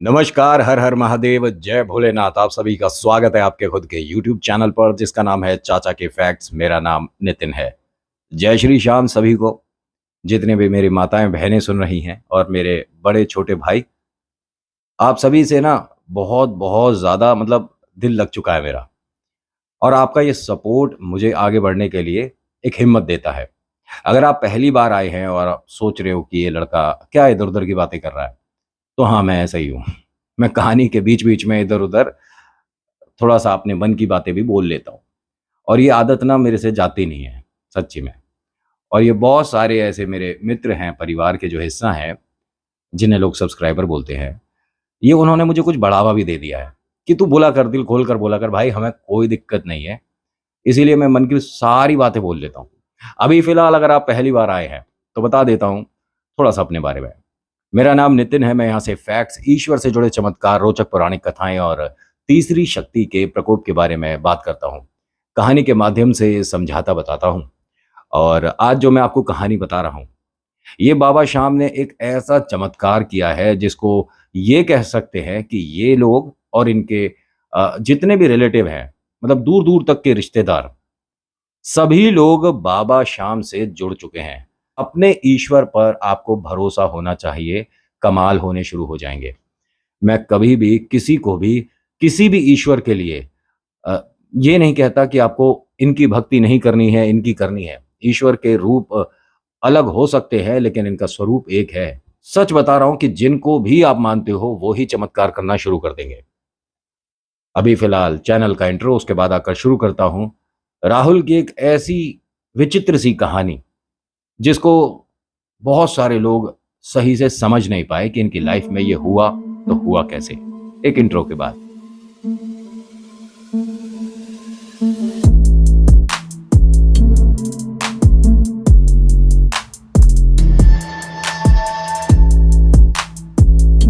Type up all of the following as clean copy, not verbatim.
नमस्कार, हर हर महादेव, जय भोलेनाथ। आप सभी का स्वागत है आपके खुद के यूट्यूब चैनल पर जिसका नाम है चाचा के फैक्ट्स। मेरा नाम नितिन है। जय श्री श्याम सभी को, जितने भी मेरी माताएं बहनें सुन रही हैं और मेरे बड़े छोटे भाई। आप सभी से ना बहुत बहुत ज़्यादा दिल लग चुका है मेरा, और आपका ये सपोर्ट मुझे आगे बढ़ने के लिए एक हिम्मत देता है। अगर आप पहली बार आए हैं और आप सोच रहे हो कि ये लड़का क्या इधर-उधर की बातें कर रहा है, तो हाँ, मैं ऐसा ही हूँ। मैं कहानी के बीच-बीच में इधर-उधर थोड़ा-सा अपने मन की बातें भी बोल लेता हूँ, और ये आदत ना मेरे से जाती नहीं है, सच्ची में। और ये बहुत सारे ऐसे मेरे मित्र हैं, परिवार के जो हिस्सा हैं, जिन्हें लोग सब्सक्राइबर बोलते हैं, ये उन्होंने मुझे कुछ बढ़ावा भी दे दिया है कि तू बोला कर, दिल खोल कर बोला कर भाई, हमें कोई दिक्कत नहीं है। इसीलिए मैं मन की सारी बातें बोल लेता हूँ। अभी फ़िलहाल अगर आप पहली बार आए हैं, तो बता देता हूँ थोड़ा-सा अपने बारे में। मेरा नाम नितिन है। मैं यहाँ से फैक्ट्स, ईश्वर से जुड़े चमत्कार, रोचक पौराणिक कथाएँ और तीसरी शक्ति के प्रकोप के बारे में बात करता हूँ। कहानी के माध्यम से समझाता बताता हूँ। और आज जो मैं आपको कहानी बता रहा हूँ, ये बाबा श्याम ने एक ऐसा चमत्कार किया है जिसको ये कह सकते हैं कि ये लोग और इनके जितने भी रिलेटिव हैं, दूर-दूर तक के रिश्तेदार, सभी लोग बाबा श्याम से जुड़ चुके हैं। अपने ईश्वर पर आपको भरोसा होना चाहिए, कमाल होने शुरू हो जाएँगे। मैं कभी भी किसी को भी किसी भी ईश्वर के लिए अ, ये नहीं कहता कि आपको इनकी भक्ति नहीं करनी है, इनकी करनी है। ईश्वर के रूप अलग हो सकते हैं, लेकिन इनका स्वरूप एक है। सच बता रहा हूँ कि जिनको भी आप मानते हो, वो ही चमत्कार करना शुरू कर देंगे। अभी फ़िलहाल चैनल का इंट्रो, उसके बाद आकर शुरू करता हूँ, राहुल की एक ऐसी विचित्र सी कहानी, जिसको बहुत सारे लोग सही से समझ नहीं पाए कि इनकी लाइफ में ये हुआ तो हुआ कैसे। एक इंट्रो के बाद।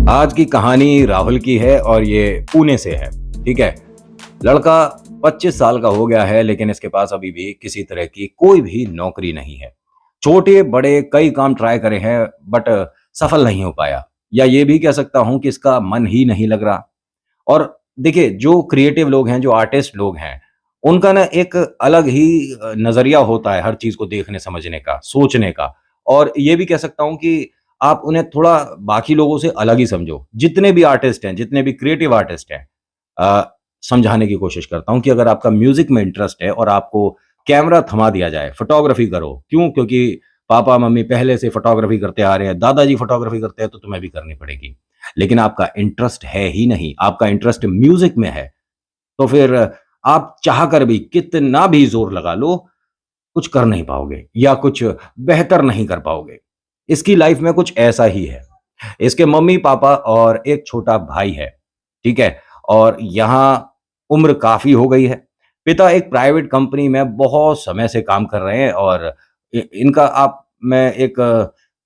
आज की कहानी राहुल की है और ये पुणे से है। ठीक है। लड़का 25 साल का हो गया है, लेकिन इसके पास अभी भी किसी तरह की कोई भी नौकरी नहीं है। छोटे बड़े कई काम ट्राई करे हैं, बट सफल नहीं हो पाया, या ये भी कह सकता हूं कि इसका मन ही नहीं लग रहा। और देखिए, जो क्रिएटिव लोग हैं, जो आर्टिस्ट लोग हैं, उनका ना एक अलग ही नज़रिया होता है हर चीज़ को देखने समझने का, सोचने का। और ये भी कह सकता हूँ कि आप उन्हें थोड़ा बाकी लोगों से अलग ही समझो। जितने भी आर्टिस्ट हैं, जितने भी क्रिएटिव आर्टिस्ट हैं, समझाने की कोशिश करता हूँ कि अगर आपका म्यूज़िक में इंटरेस्ट है और आपको कैमरा थमा दिया जाए, फ़ोटोग्राफ़ी करो। क्यों? क्योंकि पापा-मम्मी पहले से फ़ोटोग्राफ़ी करते आ रहे हैं, दादाजी फ़ोटोग्राफ़ी करते हैं, तो तुम्हें भी करनी पड़ेगी। लेकिन आपका इंटरेस्ट है ही नहीं, आपका इंटरेस्ट म्यूज़िक में है, तो फिर आप चाहकर भी कितना भी ज़ोर लगा लो, कुछ कर नहीं पाओगे या कुछ बेहतर नहीं कर पाओगे। इसकी लाइफ़ में कुछ ऐसा ही है। इसके मम्मी-पापा और एक छोटा भाई है, ठीक है? और यहाँ उम्र काफ़ी हो गई है। पिता एक प्राइवेट कंपनी में बहुत समय से काम कर रहे हैं, और इ इनका आप मैं एक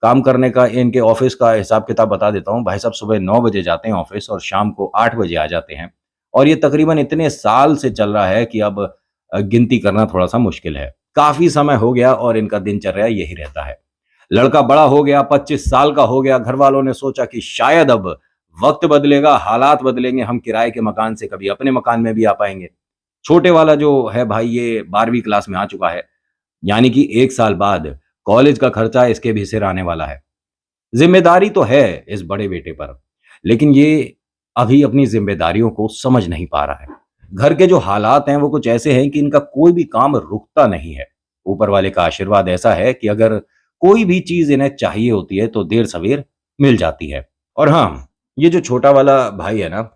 काम करने का, इनके ऑफ़िस का हिसाब-किताब बता देता हूँ। भाई साहब सुबह 9 बजे जाते हैं ऑफ़िस और शाम को 8 बजे आ जाते हैं। और ये तकरीबन इतने साल से चल रहा है कि अब गिनती करना थोड़ा-सा मुश्किल है। काफ़ी समय हो गया और इनका दिनचर्या यही रहता है। लड़का बड़ा हो गया, 25 साल का हो गया। घरवालों ने सोचा कि शायद अब वक़्त बदलेगा, हालात बदलेंगे, हम किराए के मकान से कभी अपने मकान में भी आ पाएँगे। छोटे वाला जो है भाई, ये 12वीं क्लास में आ चुका है, यानी कि 1 साल बाद कॉलेज का खर्चा इसके भी सिर आने वाला है। ज़िम्मेदारी तो है इस बड़े बेटे पर, लेकिन ये अभी अपनी ज़िम्मेदारियों को समझ नहीं पा रहा है। घर के जो हालात हैं वो कुछ ऐसे हैं कि इनका कोई भी काम रुकता नहीं है। ऊपर वाले का आशीर्वाद ऐसा है कि अगर कोई भी चीज़ इन्हें चाहिए होती है तो देर-सवेर मिल जाती है। और हाँ, ये जो छोटा वाला भाई है ना,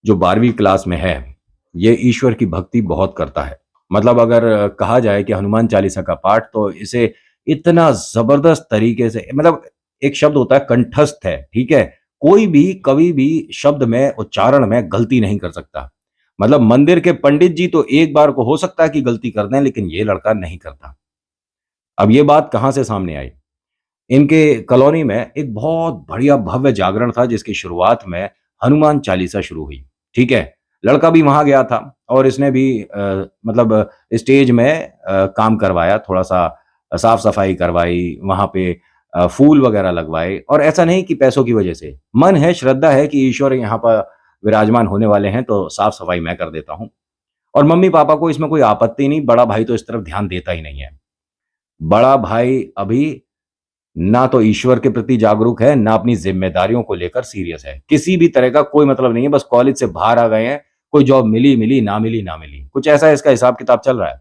जो 12वीं क्लास में है, ये ईश्वर की भक्ति बहुत करता है। अगर कहा जाए कि हनुमान चालीसा का पाठ तो इसे इतना ज़बरदस्त तरीके से, एक शब्द होता है कंठस्थ है, ठीक है? कोई भी कभी भी शब्द में, उच्चारण में गलती नहीं कर सकता। मंदिर के पंडित जी तो एक बार को हो सकता है कि गलती कर दें, लेकिन ये लड़का नहीं करता। अब ये बात कहाँ से सामने आई? इनके कॉलोनी में एक बहुत बढ़िया भव्य जागरण था जिसकी शुरुआत में हनुमान चालीसा शुरू हुई, ठीक है? लड़का भी वहाँ गया था और इसने भी स्टेज में काम करवाया, थोड़ा-सा साफ-सफाई करवाई, वहाँ पे फूल वगैरह लगवाए, और ऐसा नहीं कि पैसों की वजह से। मन है, श्रद्धा है कि ईश्वर यहाँ पर विराजमान होने वाले हैं, तो साफ-सफाई मैं कर देता हूँ। और मम्मी-पापा को इसमें कोई आपत्ति नहीं, बड़ा भाई तो इस तरफ ध्यान देता ही नहीं है। बड़ा भाई अभी ना तो ईश्वर के प्रति जागरूक है, ना अपनी ज़िम्मेदारियों को लेकर सीरियस है। किसी भी तरह का कोई मतलब नहीं है, बस कॉलेज से बाहर आ गए हैं, कोई जॉब मिली, मिली, ना मिली, ना मिली। कुछ ऐसा इसका हिसाब-किताब चल रहा है।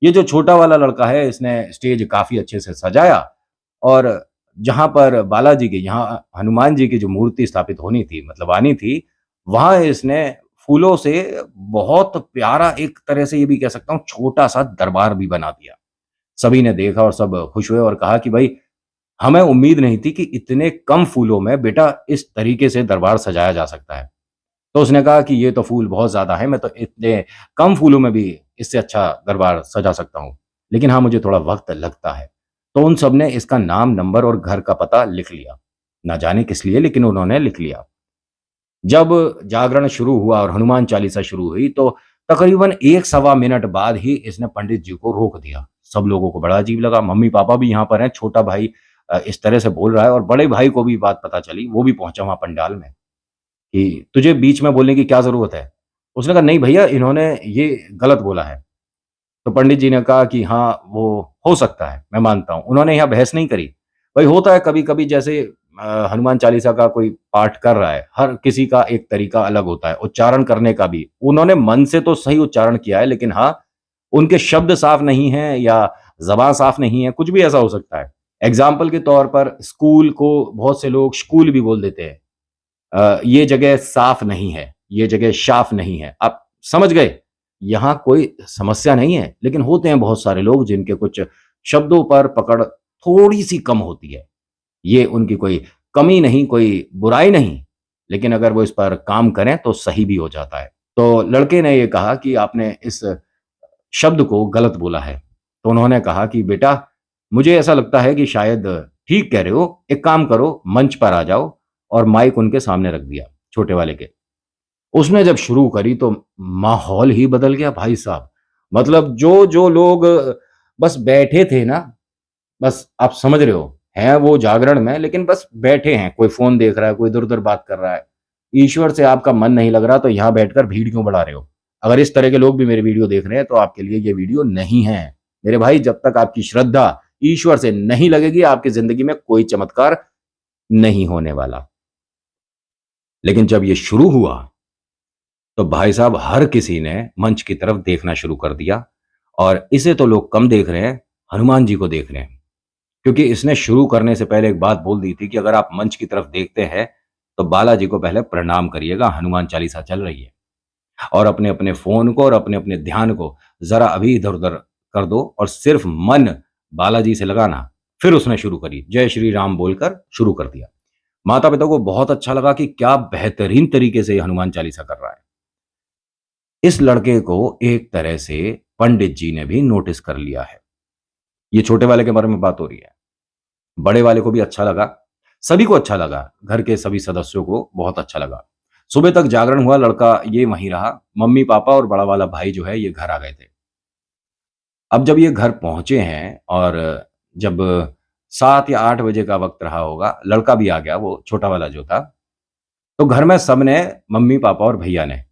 ये जो छोटा वाला लड़का है, इसने स्टेज काफ़ी अच्छे से सजाया, और जहाँ पर बालाजी की, जहाँ हनुमान जी की जो मूर्ति स्थापित होनी थी, मतलब आनी थी, वहाँ इसने फूलों से बहुत प्यारा, एक तरह से ये भी कह सकता हूँ, छोटा-सा दरबार भी बना दिया। सभी ने देखा और सब खुश हुए और कहा कि भई, हमें उम्मीद नहीं थी कि इतने कम फूलों में बेटा इस तरीके से दरबार सजाया जा सकता है। तो उसने कहा कि ये तो फूल बहुत ज़्यादा है, मैं तो इतने कम फूलों में भी इससे अच्छा दरबार सजा सकता हूँ। लेकिन हाँ, मुझे थोड़ा वक़्त लगता है। तो उन सब ने इसका नाम, नंबर और घर का पता लिख लिया। ना जाने किस लिए, लेकिन उन्होंने लिख लिया। जब जागरण शुरू हुआ और हनुमान चालीसा शुरू हुई, तो तकरीबन 1 सवा मिनट बाद ही इसने पंडित जी को रोक दिया। सब लोगों को बड़ा अजीब लगा, मम्मी-पापा भी यहाँ पर हैं, छोटा भाई इस तरह से बोल रहा है, और बड़े भाई को भी बात पता चली, वो भी पहुँचा वहाँ पंडाल में कि तुझे बीच में बोलने की क्या ज़रूरत है? उसने कहा नहीं भैया, इन्होंने ये गलत बोला है। तो पंडित जी ने कहा कि हाँ, वो हो सकता है, मैं मानता हूँ। उन्होंने यहाँ बहस नहीं करी। भई होता है कभी-कभी, जैसे हनुमान चालीसा का कोई पाठ कर रहा है, हर किसी का एक तरीका अलग होता है, उच्चारण करने का भी। उन्होंने मन से तो सही उच्चारण किया है, लेकिन हाँ, उनके शब्द साफ नहीं हैं या ज़बान साफ नहीं है, कुछ भी ऐसा हो सकता है। एग्ज़ाम्पल के तौर पर स्कूल को बहुत से लोग शकूल भी बोल देते हैं। ये जगह साफ नहीं है, ये जगह शाफ नहीं है। आप समझ गए? यहाँ कोई समस्या नहीं है, लेकिन होते हैं बहुत सारे लोग जिनके कुछ शब्दों पर पकड़ थोड़ी-सी कम होती है। ये उनकी कोई कमी नहीं, कोई बुराई नहीं, लेकिन अगर वो इस पर काम करें तो सही भी हो जाता है। तो लड़के ने ये कहा कि आपने इस शब्द को गलत बोला है। तो उन्होंने कहा कि बेटा, मुझे ऐसा लगता है कि शायद ठीक कह रहे हो, एक काम करो, मंच पर आ जाओ, और माइक उनके सामने रख दिया, छोटे वाले के। उसने जब शुरू करी तो माहौल ही बदल गया भाई साहब। मतलब जो लोग बस बैठे थे ना, बस आप समझ रहे हो, हैं वो जागरण में, लेकिन बस बैठे हैं, कोई फ़ोन देख रहा है, कोई इधर-उधर बात कर रहा है। ईश्वर से आपका मन नहीं लग रहा, तो यहाँ बैठकर भीड़ क्यों बढ़ा रहे हो? अगर इस तरह के लोग भी मेरे वीडियो देख रहे हैं, तो आपके लिए ये वीडियो नहीं है। मेरे भाई, जब तक आपकी श्रद्धा ईश्वर से नहीं लगेगी, आपकी ज़िंदगी में कोई चमत्कार नहीं होने वाला। लेकिन जब ये शुरू हुआ, तो भाई साहब हर किसी ने मंच की तरफ देखना शुरू कर दिया, और इसे तो लोग कम देख रहे हैं, हनुमान जी को देख रहे हैं। क्योंकि इसने शुरू करने से पहले एक बात बोल दी थी कि अगर आप मंच की तरफ देखते हैं, तो बालाजी को पहले प्रणाम करिएगा, हनुमान चालीसा चल रही है। और अपने-अपने फ़ोन को और अपने-अपने ध्यान को ज़रा अभी इधर-उधर कर दो, और सिर्फ़ मन बालाजी से लगाना। फिर उसने शुरू करी, जय श्री राम बोलकर शुरू कर दिया। माता-पिता को बहुत अच्छा लगा कि क्या बेहतरीन तरीके से ये हनुमान चालीसा कर रहा है। इस लड़के को एक तरह से पंडित जी ने भी नोटिस कर लिया है। ये छोटे वाले के बारे में बात हो रही है। बड़े वाले को भी अच्छा लगा, सभी को अच्छा लगा, घर के सभी सदस्यों को बहुत अच्छा लगा। सुबह तक जागरण हुआ, लड़का ये वहीं रहा, मम्मी-पापा और बड़ा वाला भाई जो है ये घर आ गए थे। अब जब ये घर पहुँचे हैं, और जब 7 या 8 बजे का वक़्त रहा होगा, लड़का भी आ गया, वो छोटा वाला जो था। तो घर में सबने, मम्मी-पापा और भैया ने,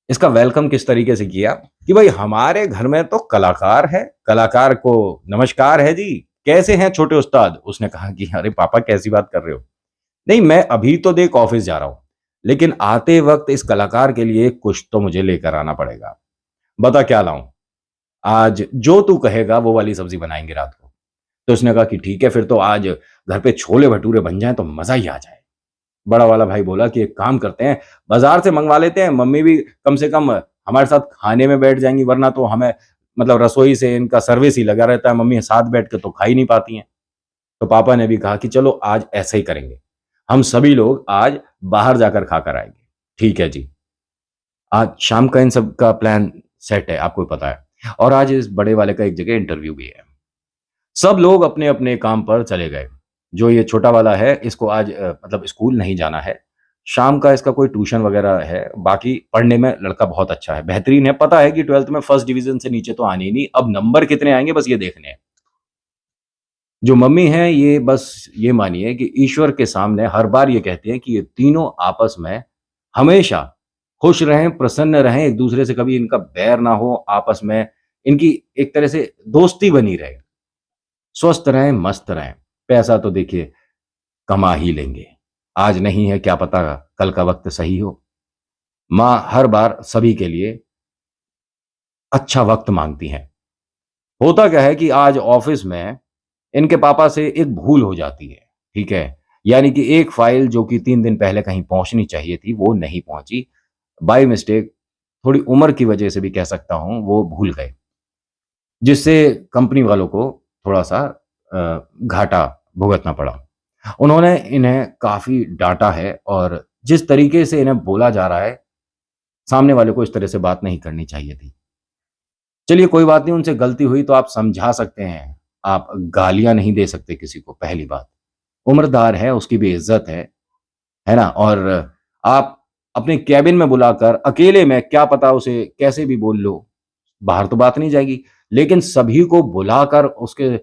इसका वेलकम किस तरीके से किया कि भाई, हमारे घर में तो कलाकार है, कलाकार को नमस्कार है जी, कैसे हैं छोटे उस्ताद? उसने कहा कि अरे पापा, कैसी बात कर रहे हो? नहीं, मैं अभी तो देख ऑफिस जा रहा हूँ, लेकिन आते वक्त इस कलाकार के लिए कुछ तो मुझे लेकर आना पड़ेगा। बता क्या लाऊं? आज जो तू कहेगा वो वाली सब्जी बनाएंगे रात को। तो उसने कहा कि ठीक है, फिर तो आज घर पे छोले भटूरे बन जाएं तो मजा ही आ जाए। बड़ा वाला भाई बोला कि एक काम करते हैं, बाजार से मंगवा लेते हैं, मम्मी भी कम से कम हमारे साथ खाने में बैठ जाएंगी, वरना तो हमें, मतलब रसोई से इनका सर्विस ही लगा रहता है, मम्मी साथ बैठ के तो खा ही नहीं पाती हैं। तो पापा ने भी कहा कि चलो आज ऐसे ही करेंगे, हम सभी लोग आज बाहर जाकर खाकर आएंगे। ठीक है जी। आज शाम का इन सब का प्लान सेट है, आपको पता है, और आज इस बड़े वाले का एक जगह इंटरव्यू भी है। सब लोग अपने अपने काम पर चले गए। जो ये छोटा वाला है, इसको आज मतलब स्कूल नहीं जाना है, शाम का इसका कोई ट्यूशन वगैरह है। बाकी पढ़ने में लड़का बहुत अच्छा है, बेहतरीन है। पता है कि 12th में फर्स्ट डिवीजन से नीचे तो आनी ही नहीं, अब नंबर कितने आएंगे बस ये देखने हैं। जो मम्मी हैं ये बस ये मानिए कि ईश्वर के सामने हर बार ये कहती हैं कि ये तीनों आपस में हमेशा खुश रहें, प्रसन्न रहें, एक-दूसरे से कभी इनका बैर ना हो, आपस में इनकी एक तरह से दोस्ती बनी रहे, स्वस्थ रहें, मस्त रहें। पैसा तो देखिए कमा ही लेंगे, आज नहीं है क्या पता कल का वक़्त सही हो। माँ हर बार सभी के लिए अच्छा वक़्त माँगती हैं। होता क्या है कि आज ऑफ़िस में इनके पापा से एक भूल हो जाती है, ठीक है? यानी कि एक फ़ाइल जो कि 3 दिन पहले कहीं पहुँचनी चाहिए थी, वो नहीं पहुँची। बाय मिस्टेक थोड़ी उम्र की वजह से भी कह सकता हूँ, वो भूल गए, जिससे कंपनी वालों को थोड़ा-सा घाटा भुगतना पड़ा। उन्होंने इन्हें काफ़ी डाँटा है और जिस तरीके से इन्हें बोला जा रहा है, सामने वाले को इस तरह से बात नहीं करनी चाहिए थी। चलिए कोई बात नहीं, उनसे गलती हुई तो आप समझा सकते हैं, आप गालियाँ नहीं दे सकते किसी को पहली बात। उम्रदार है, उसकी भी इज़्ज़त है ना? और आप अपने केबिन में बुलाकर अकेले में क्या पता उसे कैसे भी बोल लो, बाहर तो बात नहीं जाएगी। लेकिन सभी को बुलाकर उसके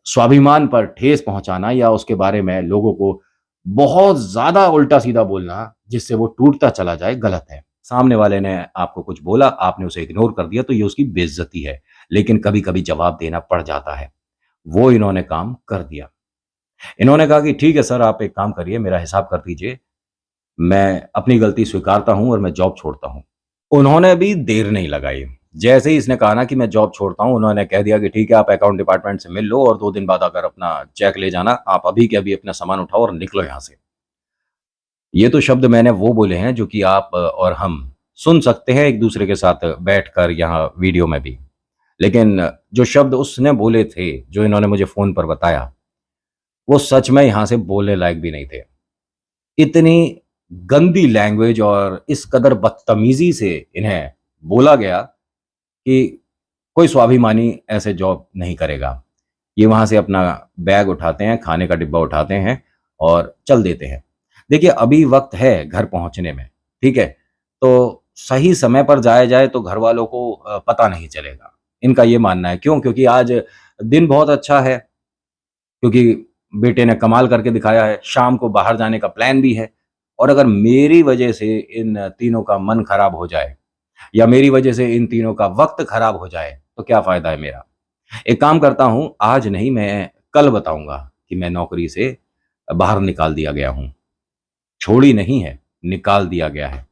स्वाभिमान पर ठेस पहुँचाना या उसके बारे में लोगों को बहुत ज़्यादा उल्टा-सीधा बोलना, जिससे वो टूटता चला जाए, गलत है। सामने वाले ने आपको कुछ बोला, आपने उसे इग्नोर कर दिया, तो ये उसकी बेइज़्ज़ती है। लेकिन कभी-कभी जवाब देना पड़ जाता है। वो इन्होंने काम कर दिया। इन्होंने कहा कि ठीक है सर, आप एक काम करिए, मेरा हिसाब कर दीजिए, मैं अपनी गलती स्वीकारता हूँ और मैं जॉब छोड़ता हूँ। उन्होंने भी देर नहीं लगाई। जैसे ही इसने कहा ना कि मैं जॉब छोड़ता हूँ, उन्होंने कह दिया कि ठीक है, आप अकाउंट डिपार्टमेंट से मिल लो और 2 दिन बाद आकर अपना चेक ले जाना। आप अभी के अभी अपना सामान उठाओ और निकलो यहाँ से। ये तो शब्द मैंने वो बोले हैं जो कि आप और हम सुन सकते हैं एक-दूसरे के साथ बैठकर यहाँ वीडियो में भी। लेकिन जो शब्द उसने बोले थे, जो इन्होंने मुझे फ़ोन पर बताया, वो सच में यहाँ से बोलने लायक भी नहीं थे। इतनी गंदी लैंग्वेज और इस कदर बदतमीज़ी से इन्हें बोला गया कि कोई स्वाभिमानी ऐसे जॉब नहीं करेगा। ये वहाँ से अपना बैग उठाते हैं, खाने का डिब्बा उठाते हैं और चल देते हैं। देखिए, अभी वक़्त है घर पहुँचने में, ठीक है? तो सही समय पर जाया जाए तो घरवालों को पता नहीं चलेगा। इनका ये मानना है। क्यों? क्योंकि आज दिन बहुत अच्छा है, क्योंकि बेटे ने कमाल करके दिखाया है, शाम को बाहर जाने का प्लान भी है और अगर मेरी वजह से इन तीनों का मन खराब हो जाए या मेरी वजह से इन तीनों का वक़्त खराब हो जाए, तो क्या फ़ायदा है मेरा? एक काम करता हूँ, आज नहीं मैं कल बताऊँगा कि मैं नौकरी से बाहर निकाल दिया गया हूँ। छोड़ी नहीं है, निकाल दिया गया है।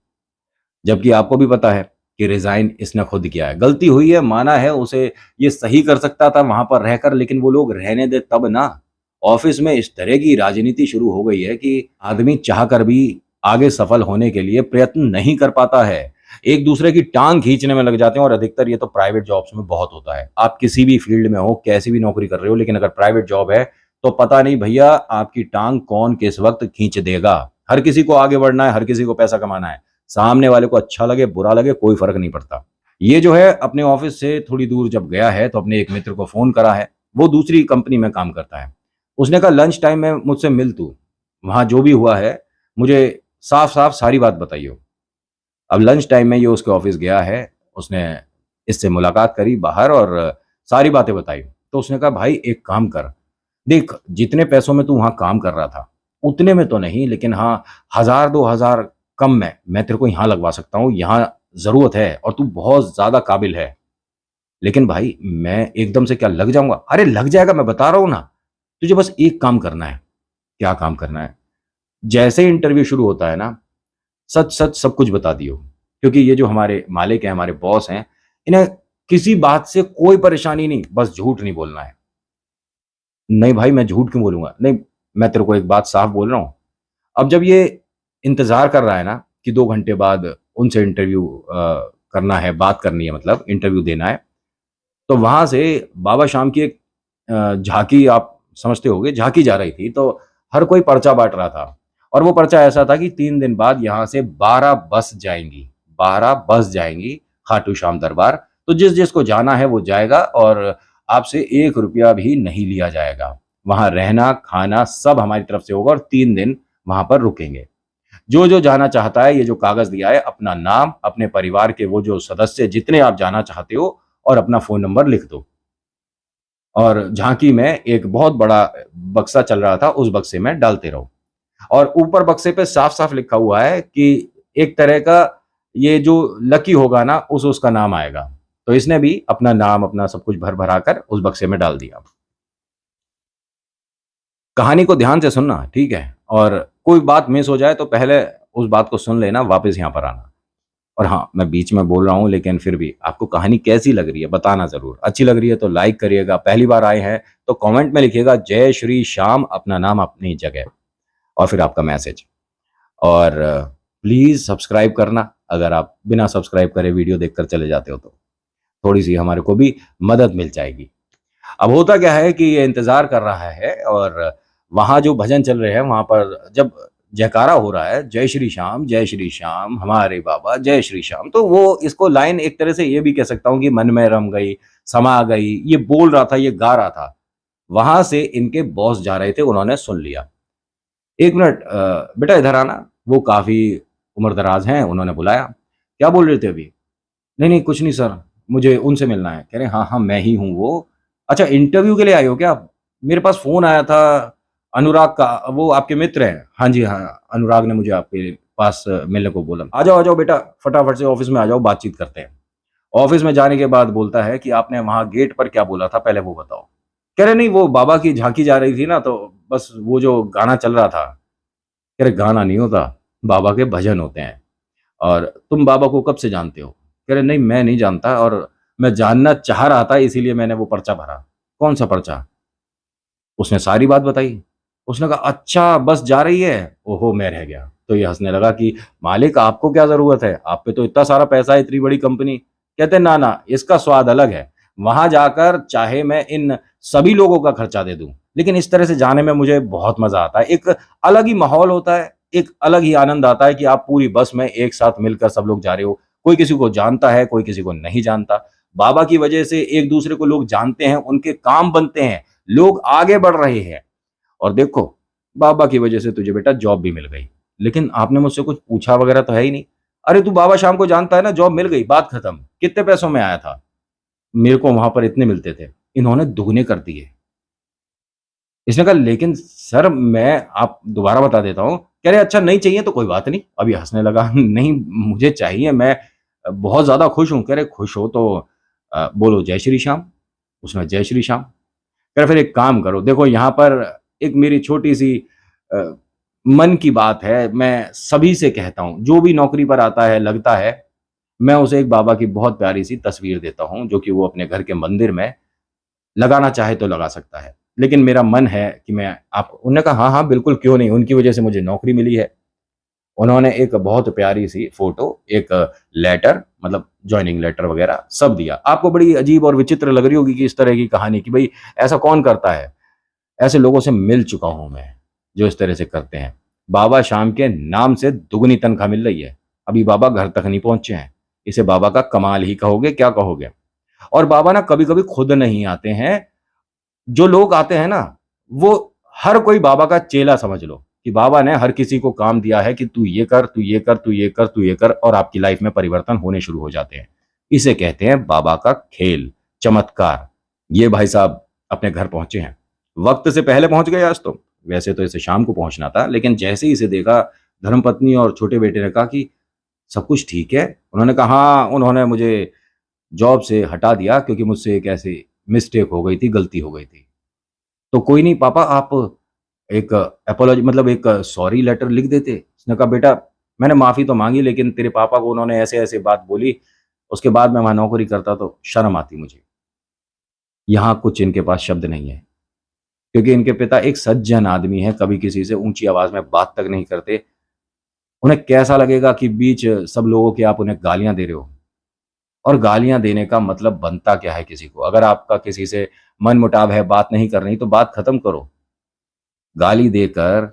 जबकि आपको भी पता है कि रिज़ाइन इसने खुद किया है। गलती हुई है, माना है, उसे ये सही कर सकता था वहाँ पर रहकर, लेकिन वो लोग रहने दें तब ना। ऑफ़िस में इस तरह की राजनीति शुरू हो गई है कि आदमी चाहकर भी आगे सफल होने के लिए प्रयत्न नहीं कर पाता है। एक-दूसरे की टाँग खींचने में लग जाते हैं और अधिकतर ये तो प्राइवेट जॉब्स में बहुत होता है। आप किसी भी फ़ील्ड में हो, कैसी भी नौकरी कर रहे हो, लेकिन अगर प्राइवेट जॉब है, तो पता नहीं भैया आपकी टाँग कौन किस वक़्त खींच देगा। हर किसी को आगे बढ़ना है, हर किसी को पैसा कमाना है। सामने वाले को अच्छा लगे, बुरा लगे, कोई फ़र्क नहीं पड़ता। ये जो है अपने ऑफ़िस से थोड़ी दूर जब गया है, तो अपने एक मित्र को फ़ोन करा है, वो दूसरी कंपनी में काम करता है। उसने कहा लंच टाइम में मुझसे मिल तू, वहाँ जो भी हुआ है, मुझे साफ-साफ सारी बात बताइयो। अब लंच टाइम में ये उसके ऑफ़िस गया है, उसने इससे मुलाकात करी बाहर और सारी बातें बताई। तो उसने कहा भाई एक काम कर, देख जितने पैसों में तू वहाँ काम कर रहा था, उतने में तो नहीं, लेकिन हाँ, 1000 2000 कम में मैं तेरे को यहाँ लगवा सकता हूँ, यहाँ ज़रूरत है और तू बहुत ज़्यादा काबिल है। लेकिन भाई मैं एकदम से क्या लग जाऊँगा? अरे लग जाएगा, मैं बता रहा हूँ ना, तुझे बस एक काम करना है। क्या काम करना है? जैसे ही इंटरव्यू शुरू होता है ना, सच-सच सब कुछ बता दियो। क्योंकि ये जो हमारे मालिक हैं, हमारे बॉस हैं, इन्हें किसी बात से कोई परेशानी नहीं, बस झूठ नहीं बोलना है। नहीं भाई मैं झूठ क्यों बोलूँगा? नहीं, मैं तेरे को एक बात साफ बोल रहा हूँ। अब जब ये इंतज़ार कर रहा है ना कि 2 घंटे बाद उनसे इंटरव्यू करना है, बात करनी है, मतलब इंटरव्यू देना है, तो वहाँ से बाबा शाम की एक झाँकी, आप समझते होंगे, झाँकी जा रही थी, तो हर कोई पर्चा बाँट रहा था और वो पर्चा ऐसा था कि 3 दिन बाद यहाँ से 12 बस जाएँगी, 12 बस जाएँगी खाटू श्याम दरबार। तो जिस-जिस को जाना है वो जाएगा और आपसे ₹1 भी नहीं लिया जाएगा। वहाँ रहना, खाना सब हमारी तरफ से होगा और 3 दिन वहाँ पर रुकेंगे। जो-जो जाना चाहता है, ये जो कागज़ दिया है, अपना नाम, अपने परिवार के वो जो सदस्य जितने आप जाना चाहते हो और अपना फ़ोन नंबर लिख दो। और झांकी में एक बहुत बड़ा बक्सा चल रहा था, उस बक्से में डालते रहो। और ऊपर बक्से पे साफ-साफ लिखा हुआ है कि एक तरह का ये जो लकी होगा ना, उस उसका नाम आएगा। तो इसने भी अपना नाम, अपना सब कुछ भर-भरा कर उस बक्से में डाल दिया। कहानी को ध्यान से सुनना, ठीक है? और कोई बात मिस हो जाए तो पहले उस बात को सुन लेना, वापस यहाँ पर आना। और हाँ, मैं बीच में बोल रहा हूँ लेकिन फिर भी आपको कहानी कैसी लग रही है बताना ज़रूर। अच्छी लग रही है तो लाइक करिएगा, पहली बार आए हैं तो कमेंट में लिखिएगा जय श्री श्याम, अपना नाम अपनी जगह और फिर आपका मैसेज। और प्लीज़ सब्सक्राइब करना, अगर आप बिना सब्सक्राइब करे वीडियो देखकर चले जाते हो तो। थोड़ी-सी हमारे को भी मदद मिल जाएगी। अब होता क्या है कि ये इंतज़ार कर रहा है और वहाँ जो भजन चल रहे हैं वहाँ पर जब जयकारा हो रहा है, जय श्री श्याम, हमारे बाबा जय श्री श्याम, तो वो इसको लाइन एक तरह से ये भी कह सकता हूँ कि मन में रम गई, समा गई, ये बोल रहा था, ये गा रहा था। वहाँ से इनके बॉस जा रहे थे, उन्होंने सुन लिया। 1 मिनट बेटा इधर आना, वो काफ़ी उम्र-दराज़ हैं, उन्होंने बुलाया। क्या बोल रहे थे अभी? नहीं, नहीं कुछ नहीं सर, मुझे उनसे मिलना है। कह रहे हाँ, हाँ, मैं ही हूँ वो। अच्छा इंटरव्यू के लिए आए हो क्या आप? मेरे पास फ़ोन आया था अनुराग का, वो आपके मित्र हैं। हाँ जी, हाँ, अनुराग ने मुझे आपके पास मिलने को बोला। आ जाओ बेटा, फटाफट से ऑफ़िस में आ जाओ, बातचीत करते हैं। ऑफ़िस में जाने के बाद बोलता है कि आपने वहाँ गेट पर क्या बोला था, पहले वो बताओ। कह रहे नहीं वो बाबा की झाँकी जा रही थी ना, तो बस वो जो गाना चल रहा था। कह रहे गाना नहीं होता, बाबा के भजन होते हैं। और तुम बाबा को कब से जानते हो? कह रहे नहीं मैं नहीं जानता और मैं जानना चाह रहा था इसीलिए मैंने वो पर्चा भरा। कौन सा पर्चा? उसने सारी बात बताई। उसने कहा अच्छा बस जा रही है? ओहो! मैं रह गया। तो ये हँसने लगा कि मालिक आपको क्या ज़रूरत है? आप पे तो इतना सारा पैसा है, इतनी बड़ी कंपनी। कहते ना, ना इसका स्वाद अलग है। वहाँ जाकर चाहे मैं इन सभी लोगों का खर्चा दे दूँ, लेकिन इस तरह से जाने में मुझे बहुत मज़ा आता है। एक अलग ही माहौल होता है, एक अलग ही आनंद आता है कि आप पूरी बस में एक साथ मिलकर सब लोग जा रहे हो। कोई किसी को जानता है, कोई किसी को नहीं जानता। बाबा की वजह से एक-दूसरे को लोग जानते हैं, उनके काम बनते हैं, लोग आगे बढ़ रहे हैं। और देखो, बाबा की वजह से तुझे बेटा जॉब भी मिल गई। लेकिन आपने मुझसे कुछ पूछा वगैरह तो है ही नहीं। अरे तू बाबा श्याम को जानता है ना, जॉब मिल गई, बात खत्म। कितने पैसों में आया था? मेरे को वहाँ पर इतने मिलते थे। इन्होंने दुगने कर दिए। इसने कहा लेकिन सर मैं आप दोबारा बता देता हूँ। कह रहे अच्छा नहीं चाहिए तो कोई बात नहीं। अब ये हँसने लगा नहीं मुझे चाहिए, मैं बहुत ज़्यादा खुश हूँ। कह रहे खुश हो तो बोलो जय श्री श्याम। उसने जय श्री श्याम। कह रहे फिर एक काम करो, देखो यहाँ पर एक मेरी छोटी-सी अ, मन की बात है, मैं सभी से कहता हूँ, जो भी नौकरी पर आता है, लगता है, मैं उसे एक बाबा की बहुत प्यारी-सी तस्वीर देता हूँ, जो कि वो अपने घर के मंदिर में लगाना चाहे तो लगा सकता है। लेकिन मेरा मन है कि मैं आप उन्होंने कहा, "हाँ, हाँ, बिल्कुल क्यों नहीं, उनकी वजह से मुझे नौकरी मिली है।" उन्होंने एक बहुत प्यारी-सी फ़ोटो, एक लेटर मतलब जॉइनिंग लेटर वगैरह सब दिया। आपको बड़ी अजीब और विचित्र लग रही होगी कि इस तरह की कहानी कि भई ऐसा कौन करता है? ऐसे लोगों से मिल चुका हूँ मैं, जो इस तरह से करते हैं। बाबा श्याम के नाम से दुगनी तनख्वाह मिल रही है। अभी बाबा घर तक नहीं पहुँचे हैं। इसे बाबा का कमाल ही कहोगे, क्या कहोगे? और बाबा ना कभी-कभी खुद नहीं आते हैं। जो लोग आते हैं ना, वो हर कोई बाबा का चेला समझ लो, कि बाबा ने हर किसी को काम दिया है कि तू ये कर, तू ये कर, तू ये कर, तू ये कर और आपकी लाइफ में परिवर्तन होने शुरू हो जाते हैं। इसे कहते हैं बाबा का खेल, चमत्कार। ये भाई साहब अपने घर पहुँचे हैं। वक़्त से पहले पहुँच गए आज तो। वैसे तो इसे शाम को पहुँचना था, लेकिन जैसे ही इसे देखा, धर्मपत्नी और छोटे बेटे ने कहा कि सब कुछ ठीक है? उन्होंने कहा हाँ, उन्होंने मुझे जॉब से हटा दिया क्योंकि मुझसे एक ऐसी मिस्टेक हो गई थी, गलती हो गई थी। तो कोई नहीं पापा आप एक एपोलॉजी मतलब एक सॉरी लेटर लिख देते। उसने कहा बेटा मैंने माफ़ी तो माँगी लेकिन तेरे पापा को उन्होंने ऐसे-ऐसे बात बोली, उसके बाद मैं वहाँ नौकरी करता तो शर्म आती मुझे। यहाँ कुछ इनके पास शब्द नहीं है, क्योंकि इनके पिता एक सज्जन आदमी हैं, कभी किसी से ऊँची आवाज़ में बात तक नहीं करते। उन्हें कैसा लगेगा कि बीच सब लोगों के आप उन्हें गालियाँ दे रहे हो और गालियाँ देने का मतलब बनता क्या है किसी को? अगर आपका किसी से मनमुटाव है, बात नहीं करनी तो बात खत्म करो। गाली देकर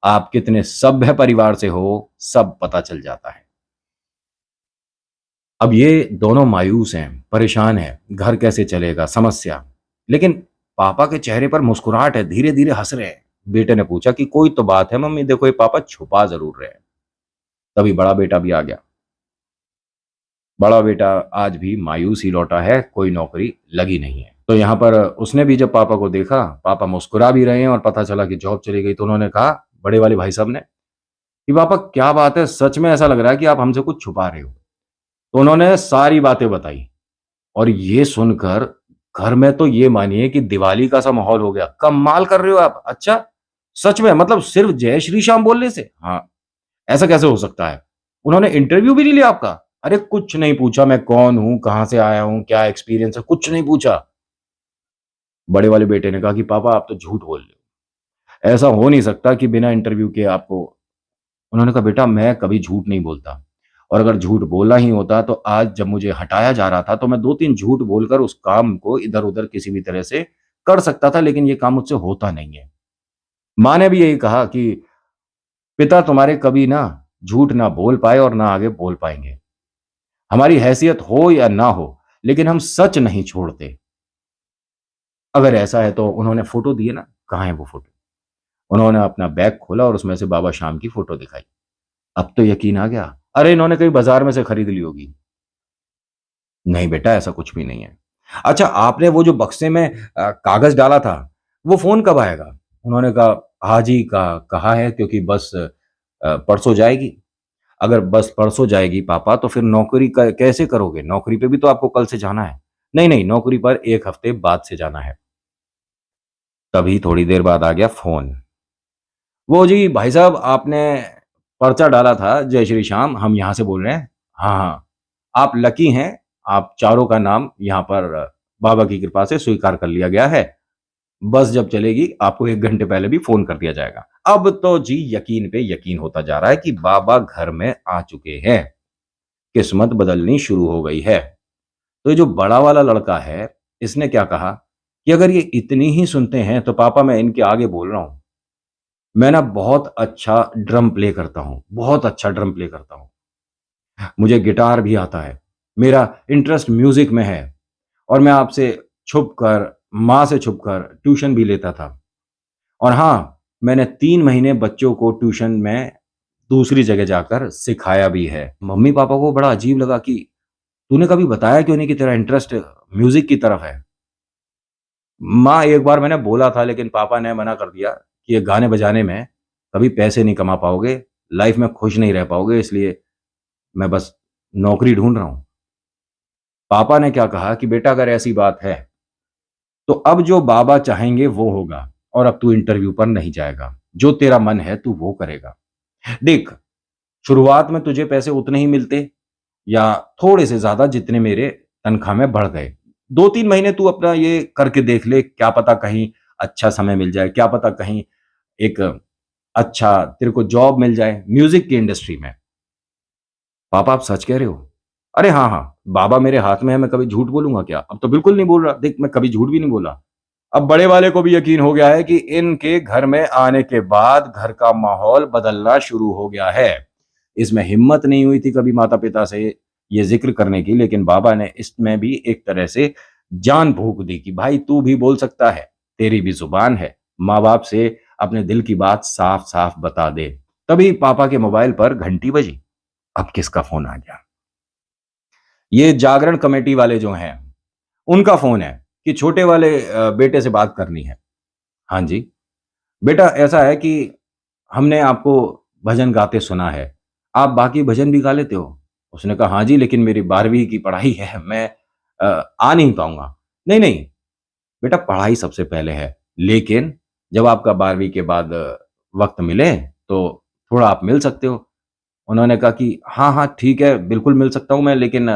आप कितने सभ्य परिवार से हो, सब पता चल जाता है। अब ये दोनों मायूस हैं, परेशान हैं, घर कैसे चलेगा, समस्या। लेकिन पापा के चेहरे पर मुस्कुराहट है, धीरे-धीरे हँस रहे हैं। बेटे ने पूछा कि कोई तो बात है मम्मी, देखो ये पापा छुपा ज़रूर रहे हैं। तभी बड़ा बेटा भी आ गया। बड़ा बेटा आज भी मायूस ही लौटा है, कोई नौकरी लगी नहीं है। तो यहाँ पर उसने भी जब पापा को देखा, पापा मुस्कुरा भी रहे हैं और पता चला कि जॉब चली गई, तो उन्होंने कहा, बड़े वाले भाई साहब ने, कि पापा क्या बात है, सच में ऐसा लग रहा है कि आप हमसे कुछ छुपा रहे हो। तो उन्होंने सारी बातें बताई और ये सुनकर घर में तो ये मानिए कि दिवाली का सा माहौल हो गया। कमाल कर रहे हो आप! अच्छा, सच में मतलब सिर्फ जय श्री श्याम बोलने से? हाँ, ऐसा कैसे हो सकता है? उन्होंने इंटरव्यू भी नहीं लिया आपका? अरे कुछ नहीं पूछा, मैं कौन हूँ, कहाँ से आया हूँ, क्या एक्सपीरियंस है, कुछ नहीं पूछा। बड़े वाले बेटे ने कहा कि पापा आप तो झूठ बोल रहे हो। ऐसा हो नहीं सकता कि बिना इंटरव्यू के आपको। उन्होंने कहा बेटा मैं कभी झूठ नहीं बोलता और अगर झूठ बोला ही होता तो आज जब मुझे हटाया जा रहा था तो मैं 2-3 झूठ बोलकर उस काम को इधर-उधर किसी भी तरह से कर सकता था, लेकिन ये काम मुझसे होता नहीं है। माँ ने भी यही कहा कि पिता तुम्हारे कभी ना झूठ ना बोल पाए और ना आगे बोल पाएँगे। हमारी हैसियत हो या ना हो, लेकिन हम सच नहीं छोड़ते। अगर ऐसा है तो उन्होंने फ़ोटो दिए ना, कहाँ है वो फ़ोटो? उन्होंने अपना बैग खोला और उसमें से बाबा श्याम की फ़ोटो दिखाई। अब तो यकीन आ गया। अरे इन्होंने कहीं बाज़ार में से खरीद ली होगी। नहीं बेटा ऐसा कुछ भी नहीं है। अच्छा आपने वो जो बक्से में कागज़ डाला था, वो फ़ोन कब आएगा? उन्होंने कहा आज ही का कहा है क्योंकि बस परसों जाएगी। अगर बस परसों जाएगी पापा तो फिर नौकरी क कैसे करोगे? नौकरी पे भी तो आपको कल से जाना है। नहीं, नहीं नौकरी पर 1 हफ्ते बाद से जाना है। तभी थोड़ी देर बाद आ गया फ़ोन। वो जी भाई साहब आपने पर्चा डाला था जय श्री श्याम, हम यहाँ से बोल रहे हैं। हाँ, हाँ। आप लकी हैं, आप चारों का नाम यहाँ पर बाबा की कृपा से स्वीकार कर लिया गया है। बस जब चलेगी आपको 1 घंटे पहले भी फ़ोन कर दिया जाएगा। अब तो जी यकीन पे यकीन होता जा रहा है कि बाबा घर में आ चुके हैं। किस्मत बदलनी शुरू हो गई है। तो ये जो बड़ा वाला लड़का है, इसने क्या कहा कि अगर ये इतनी ही सुनते हैं तो पापा मैं इनके आगे बोल रहा हूँ। मैं ना बहुत अच्छा ड्रम प्ले करता हूँ, बहुत अच्छा ड्रम प्ले करता हूँ। मुझे गिटार भी आता है। मेरा इंटरेस्ट म्यूज़िक में है और मैं आपसे छुपकर, माँ से छुपकर ट्यूशन भी लेता था। और हाँ, मैंने 3 महीने बच्चों को ट्यूशन में दूसरी जगह जाकर सिखाया भी है। मम्मी-पापा को बड़ा अजीब लगा कि तूने कभी बताया क्यों नहीं कि तेरा इंटरेस्ट म्यूज़िक की तरफ है? माँ एक बार मैंने बोला था लेकिन पापा ने मना कर दिया कि ये गाने बजाने में कभी पैसे नहीं कमा पाओगे, लाइफ़ में खुश नहीं रह पाओगे इसलिए मैं बस नौकरी ढूँढ रहा हूँ। पापा ने क्या कहा कि बेटा अगर ऐसी बात है, तो अब जो बाबा चाहेंगे वो होगा और अब तू इंटरव्यू पर नहीं जाएगा। जो तेरा मन है तू वो करेगा। देख, शुरुआत में तुझे पैसे उतने ही मिलते या थोड़े से ज़्यादा जितने मेरे तनख्वाह में बढ़ गए। 2-3 महीने तू अपना ये करके देख ले, क्या पता कहीं अच्छा समय मिल जाए, क्या पता कहीं एक अच्छा तेरे को जॉब मिल जाए म्यूज़िक की इंडस्ट्री में। पापा आप सच कह रहे हो? अरे हाँ, हाँ, बाबा मेरे हाथ में है, मैं कभी झूठ बोलूँगा क्या? अब तो बिल्कुल नहीं बोल रहा। देख मैं कभी झूठ भी नहीं बोला। अब बड़े वाले को भी यकीन हो गया है कि इनके घर में आने के बाद घर का माहौल बदलना शुरू हो गया है। इसमें हिम्मत नहीं हुई थी कभी माता-पिता से ये ज़िक्र करने की, लेकिन बाबा ने इसमें भी एक तरह से जान फूँक दी कि भाई तू भी बोल सकता है, तेरी भी ज़ुबान है। माँ-बाप से अपने दिल की बात साफ-साफ बता दे। तभी पापा के मोबाइल पर घंटी बजी। अब किसका फ़ोन आ गया? ये जागरण कमेटी वाले जो हैं, उनका फ़ोन है कि छोटे वाले बेटे से बात करनी है। हाँ जी, बेटा ऐसा है कि हमने आपको भजन गाते सुना है। आप बाकी भजन भी गा लेते हो? उसने कहा, "हाँ जी, लेकिन मेरी 12वीं की पढ़ाई है, मैं आ नहीं पाऊँगा।" "नहीं, नहीं, बेटा पढ़ाई सबसे पहले है, लेकिन जब आपका 12वीं के बाद वक़्त मिले, तो थोड़ा आप मिल सकते हो।" उन्होंने कहा कि, "हाँ, हाँ, ठीक है, बिल्कुल मिल सकता हूँ मैं, लेकिन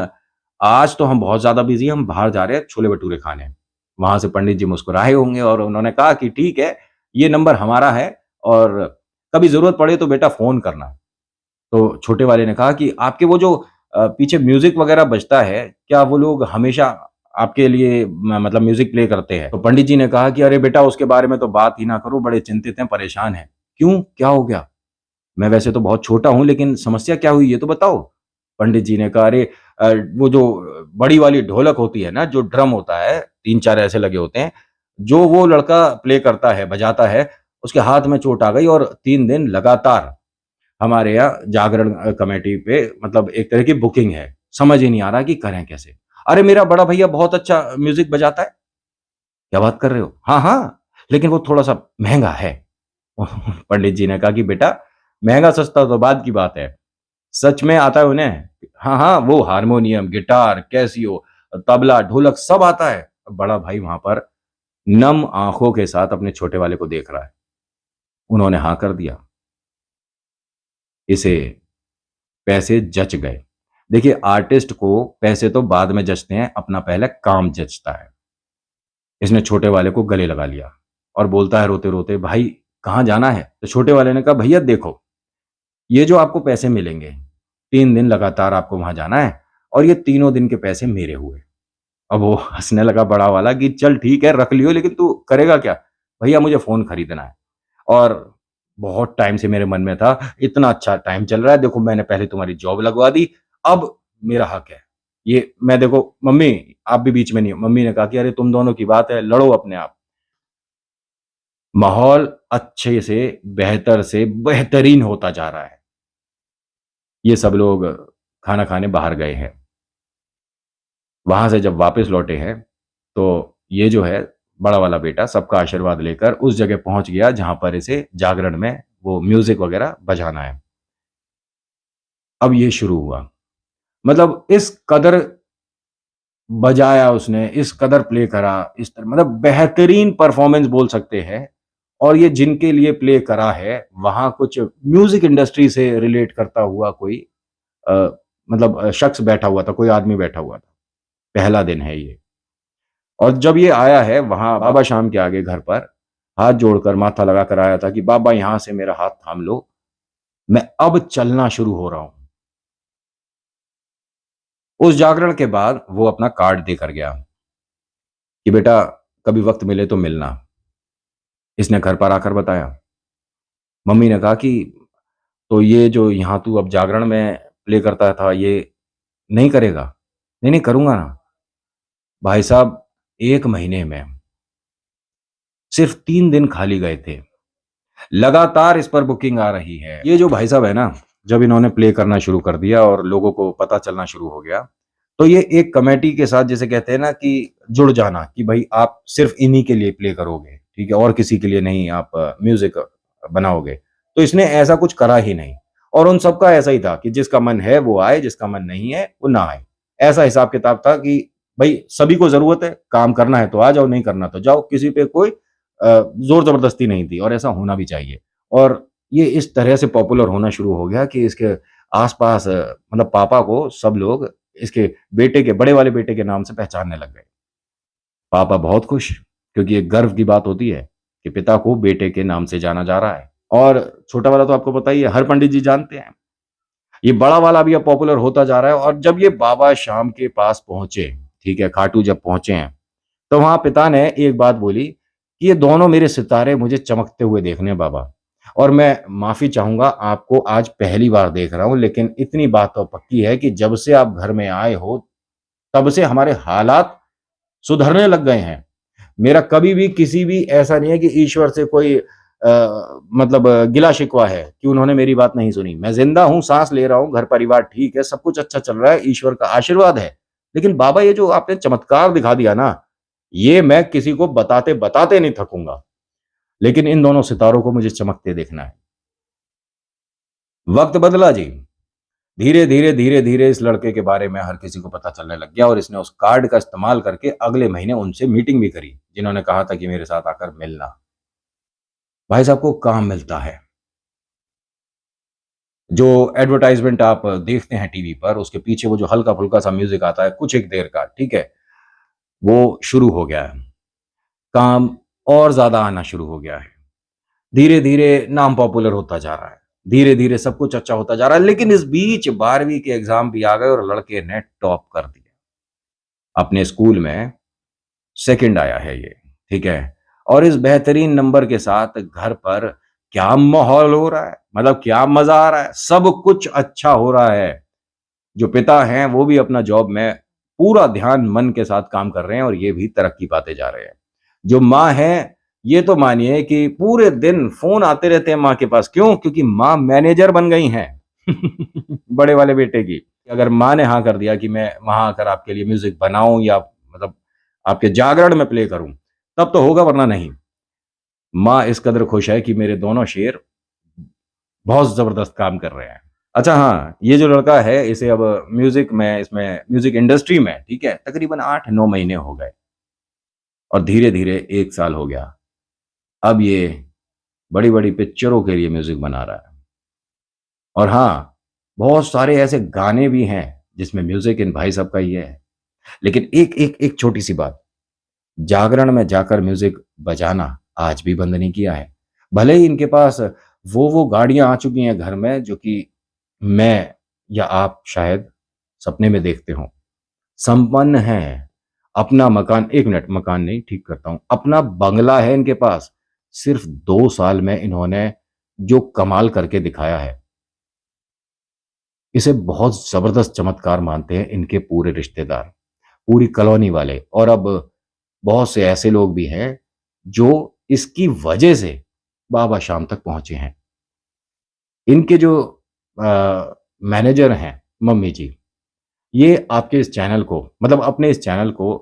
आज तो हम बहुत ज़्यादा बिज़ी हैं, हम बाहर जा रहे हैं छोले-भटूरे खाने।" वहाँ से पंडित जी मुस्कुराए होंगे और उन्होंने कहा कि, "ठीक है, ये नंबर हमारा है और कभी ज़रूरत पड़े तो बेटा फ़ोन करना।" तो छोटे वाले ने कहा कि, "आपके वो जो पीछे म्यूज़िक वग़ैरह बजता है, क्या वो लोग हमेशा आपके लिए मतलब म्यूज़िक प्ले करते हैं?" तो पंडित जी ने कहा कि, "अरे बेटा, उसके बारे में तो बात ही ना करो, बड़े चिंतित हैं, परेशान हैं।" "क्यों? क्या हो गया?" मैं वैसे तो बहुत छोटा हूँ, लेकिन समस्या क्या हुई ये तो बताओ? पंडित जी ने कहा, "अरे वो जो बड़ी वाली ढोलक होती है ना, जो ड्रम होता है, 3-4 ऐसे लगे होते हैं, जो वो लड़का प्ले करता है, बजाता है, उसके हाथ में चोट आ गई और 3 दिन लगातार हमारे यहाँ जागरण कमेटी पे मतलब एक तरह की बुकिंग है। समझ ही नहीं आ रहा कि करें कैसे?" "अरे! मेरा बड़ा भैया बहुत अच्छा म्यूज़िक बजाता है।" क्या बात कर रहे हो? हाँ, हाँ, लेकिन वो थोड़ा-सा महँगा है। पंडित जी ने कहा कि बेटा महँगा-सस्ता तो बाद की बात है। सच में आता है उन्हें? हाँ, हाँ, वो हारमोनियम, गिटार, कैसियो, तबला, ढोलक सब आता है। बड़ा भाई वहाँ पर नम आँखों के साथ अपने छोटे वाले को देख रहा है। उन्होंने हाँ कर दिया। इसे पैसे जच गए। देखिए आर्टिस्ट को पैसे तो बाद में जचते हैं, अपना पहले काम जचता है। इसने छोटे वाले को गले लगा लिया और बोलता है रोते-रोते, "भाई कहाँ जाना है?" तो छोटे वाले ने कहा, "भैया देखो, ये जो आपको पैसे मिलेंगे, 3 दिन लगातार आपको वहाँ जाना है और ये तीनों दिन के पैसे मेरे हुए।" अब वो हँसने लगा बड़ा वाला कि चल ठीक है रख लियो लेकिन तू करेगा क्या? भैया मुझे फ़ोन खरीदना है और बहुत टाइम से मेरे मन में था, इतना अच्छा टाइम चल रहा है, देखो मैंने पहले तुम्हारी जॉब लगवा दी, अब मेरा हक है। ये मैं देखो मम्मी आप भी बीच में नहीं हो। मम्मी ने कहा कि अरे तुम दोनों की बात है, लड़ो अपने आप। माहौल अच्छे से बेहतरीन होता जा रहा है। ये सब लोग खाना खाने बाहर गए हैं। वहाँ से जब वापस लौटे हैं, तो ये जो है बड़ा वाला बेटा सबका आशीर्वाद लेकर उस जगह पहुँच गया जहाँ पर इसे जागरण में वो म्यूज़िक वग़ैरह बजाना है। अब ये शुरू हुआ। मतलब इस कदर बजाया उसने, इस कदर प्ले करा, इस तरह मतलब बेहतरीन परफ़ॉर्मेंस बोल सकते हैं और ये जिनके लिए प्ले करा है, वहाँ कुछ म्यूज़िक इंडस्ट्री से रिलेट करता हुआ कोई अ, मतलब शख्स बैठा हुआ था, कोई आदमी बैठा हुआ था। पहला दिन है ये। और जब ये आया है वहाँ बाबा श्याम के आगे घर पर, हाथ जोड़कर माथा लगाकर आया था कि बाबा यहाँ से मेरा हाथ थाम लो, मैं अब चलना शुरू हो रहा हूँ। उस जागरण के बाद वो अपना कार्ड देकर गया कि बेटा कभी वक़्त मिले तो मिलना। इसने घर पर आकर बताया। मम्मी ने कहा कि तो ये जो यहाँ तू अब जागरण में प्ले करता था ये नहीं करेगा? नहीं, नहीं करूँगा ना। भाई साहब 1 महीने में सिर्फ़ 3 दिन खाली गए थे। लगातार इस पर बुकिंग आ रही है। ये जो भाई साहब है ना, जब इन्होंने प्ले करना शुरू कर दिया और लोगों को पता चलना शुरू हो गया, तो ये एक कमेटी के साथ जिसे कहते हैं ना कि जुड़ जाना कि भई आप सिर्फ़ इन्हीं के लिए प्ले करोगे, ठीक है? और किसी के लिए नहीं आप म्यूज़िक बनाओगे। तो इसने ऐसा कुछ करा ही नहीं और उन सबका ऐसा ही था कि जिसका मन है वो आए, जिसका मन नहीं है वो ना आए। ऐसा हिसाब-किताब था कि भई सभी को ज़रूरत है, काम करना है तो आ जाओ, नहीं करना तो जाओ। किसी पे कोई ज़ोर ज़बरदस्ती नहीं थी और ऐसा होना भी चाहिए। और ये इस तरह से पॉपुलर होना शुरू हो गया कि इसके आस-पास मतलब पापा को सब लोग इसके बेटे के बड़े वाले बेटे के नाम से पहचानने लग गए। पापा बहुत खुश क्योंकि एक गर्व की बात होती है कि पिता को बेटे के नाम से जाना जा रहा है। और छोटा वाला तो आपको पता ही है, हर पंडित जी जानते हैं। ये बड़ा वाला भी अब पॉपुलर होता जा रहा है और जब ये बाबा श्याम के पास पहुँचे, ठीक है, खाटू जब पहुँचे हैं, तो वहाँ पिता ने एक बात बोली कि ये दोनों मेरे सितारे मुझे चमकते हुए देखने हैं बाबा और मैं माफ़ी चाहूँगा आपको आज पहली बार देख रहा हूँ लेकिन इतनी बात तो पक्की है कि जब से आप घर में आए हो, तब से हमारे हालात सुधरने लग गए हैं। मेरा कभी भी किसी भी ऐसा नहीं है कि ईश्वर से कोई मतलब गिला-शिकवा है कि उन्होंने मेरी बात नहीं सुनी। मैं ज़िंदा हूँ, साँस ले रहा हूँ, घर-परिवार ठीक है, सब कुछ अच्छा चल रहा है, ईश्वर का आशीर्वाद है। लेकिन बाबा ये जो आपने चमत्कार दिखा दिया ना, ये मैं किसी को बताते-बताते नहीं थकूँगा। लेकिन इन दोनों सितारों को मुझे चमकते देखना है। वक़्त बदला जी। धीरे-धीरे, धीरे-धीरे इस लड़के के बारे में हर किसी को पता चलने लग गया और इसने उस कार्ड का इस्तेमाल करके अगले महीने उनसे मीटिंग भी करी, जिन्होंने कहा था कि मेरे साथ आकर मिलना। भाई साहब को काम मिलता है। जो एडवर्टाइज़मेंट आप देखते हैं टीवी पर, उसके पीछे वो जो हल्का-फुल्का सा म्यूज़िक आता है, कुछ एक देर का, ठीक है? वो शुरू हो गया है। काम और ज़्यादा आना शुरू हो गया है। धीरे-धीरे नाम पॉपुलर होता जा रहा है। धीरे-धीरे सब कुछ अच्छा होता जा रहा है, लेकिन इस बीच 12वीं के एग्ज़ाम भी आ गए और लड़के ने टॉप कर दिया। अपने स्कूल में सेकंड आया है ये, ठीक है? और इस बेहतरीन नंबर के साथ घर पर क्या माहौल हो रहा है, मतलब क्या मज़ा आ रहा है, सब कुछ अच्छा हो रहा है। जो पिता हैं, वो भी अपना जॉब में पूरा ध्यान मन के साथ काम कर रहे हैं और ये भी तरक्की पाते जा रहे हैं। जो माँ हैं, ये तो मानिए कि पूरे दिन फ़ोन आते रहते हैं माँ के पास, क्यों? क्योंकि माँ मैनेजर बन गई हैं, बड़े वाले बेटे की। अगर माँ ने हाँ कर दिया कि मैं वहाँ आकर आपके लिए म्यूज़िक बनाऊँ या मतलब आपके जागरण में प्ले करूँ, तब तो होगा, वरना नहीं। माँ इस कदर खुश है कि मेरे दोनों शेर बहुत जबरदस्त काम कर रहे हैं। अच्छा हाँ, ये जो लड़का है इसे अब इसमें म्यूजिक इंडस्ट्री में, ठीक है, तकरीबन 8-9 महीने हो गए और धीरे-धीरे 1 साल हो गया। अब ये बड़ी-बड़ी पिक्चरों के लिए म्यूजिक बना रहा है। और हाँ, बहुत सारे ऐसे गाने भी हैं जिसमें म्यूजिक इन भाई साहब का ही है। लेकिन एक छोटी-सी बात, जागरण में जाकर म्यूजिक बजाना आज भी बंद नहीं किया है। भले ही इनके पास वो गाड़ियाँ आ चुकी हैं घर में जो कि मैं या आप शायद सपने में देखते हों। संपन्न हैं, अपना मकान, 1 मिनट, मकान नहीं, ठीक करता हूँ, अपना बंगला है इनके पास। सिर्फ 2 साल में इन्होंने जो कमाल करके दिखाया है, इसे बहुत ज़बरदस्त चमत्कार मानते हैं इनके पूरे रिश्तेदार, पूरी कॉलोनी वाले, और अब बहुत से ऐसे लोग भी हैं जो इसकी वजह से बाबा शाम तक पहुँचे हैं। इनके जो मैनेजर हैं, मम्मी जी, ये आपके इस चैनल को, मतलब अपने इस चैनल को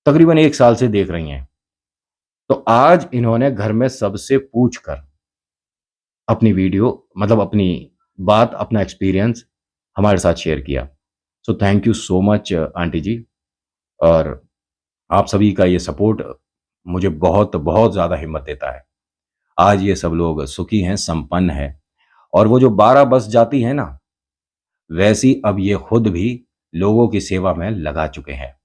तकरीबन 1 साल से देख रही हैं। तो आज इन्होंने घर में सबसे पूछकर अपनी वीडियो, मतलब अपनी बात, अपना एक्सपीरियंस हमारे साथ शेयर किया। So thank you so much aunty ji. और आप सभी का ये सपोर्ट मुझे बहुत ज़्यादा हिम्मत देता है। आज ये सब लोग सुखी हैं, संपन्न हैं, और वो जो 12 बस जाती है ना, वैसी अब ये खुद भी लोगों की सेवा में लगा चुके हैं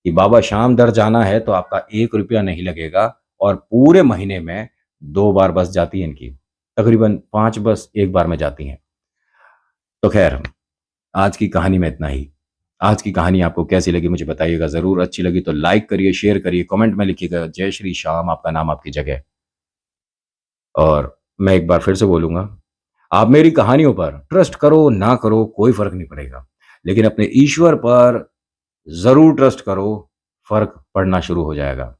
कि बाबा शाम दर जाना है तो आपका 1 रुपया नहीं लगेगा, और पूरे महीने में 2 बार बस जाती है इनकी। तकरीबन 5 बस 1 बार में जाती हैं। तो ख़ैर, आज की कहानी में इतना ही। आज की कहानी आपको कैसी लगी मुझे बताइएगा ज़रूर। अच्छी लगी तो लाइक करिए, शेयर करिए, कमेंट में लिखिएगा जय श्री श्याम, आपका नाम आपकी जगह। और मैं एक बार फिर से बोलूँगा, आप मेरी कहानियों पर ट्रस्ट करो, ना करो, कोई फ़र्क नहीं पड़ेगा। लेकिन अपने ईश्वर पर ज़रूर ट्रस्ट करो, फ़र्क पड़ना शुरू हो जाएगा।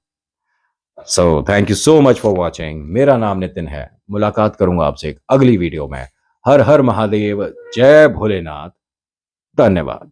सो thank you so much for watching. मेरा नाम नितिन है। मुलाकात करूँगा आपसे एक अगली वीडियो में। हर हर महादेव, जय भोलेनाथ, धन्यवाद।